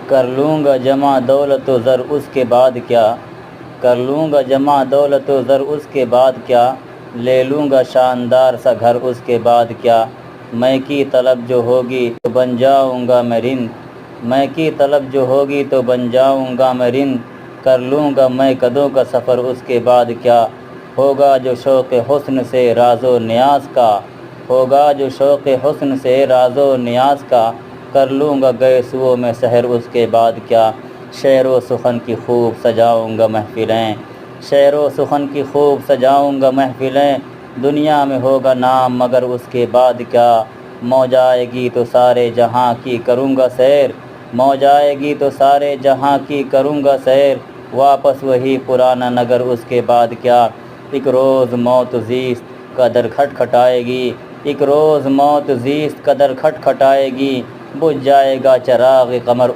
کر لوں گا جمع دولت و زر اس کے بعد کیا، کر لوں گا جمع دولت و زر اس کے بعد کیا، لے لوں گا شاندار سا گھر اس کے بعد کیا، میں کی طلب جو ہوگی تو بن جاؤں گا میں رند، میں کی طلب جو ہوگی تو بن جاؤں گا میں رند، کر لوں گا میں قدوں کا سفر اس کے بعد کیا، ہوگا جو شوق حسن سے راز و نیاز کا، ہوگا جو شوق حسن سے راز و نیاز کا، کر لوں گا گئے سوؤں میں سحر اس کے بعد کیا، شعر و سخن کی خوب سجاؤں گا محفلیں، شعر و سخن کی خوب سجاؤں گا محفلیں، دنیا میں ہوگا نام مگر اس کے بعد کیا، موج آئے گی تو سارے جہاں کی کروں گا سیر، موج آئے گی تو سارے جہاں کی کروں گا سیر، واپس وہی پرانا نگر اس کے بعد کیا، ایک روز موت زیست کا در کھٹکھٹائے گی، ایک روز موت زیست کا در کھٹکھٹائے گی، بجھ جائے گا چراغ قمر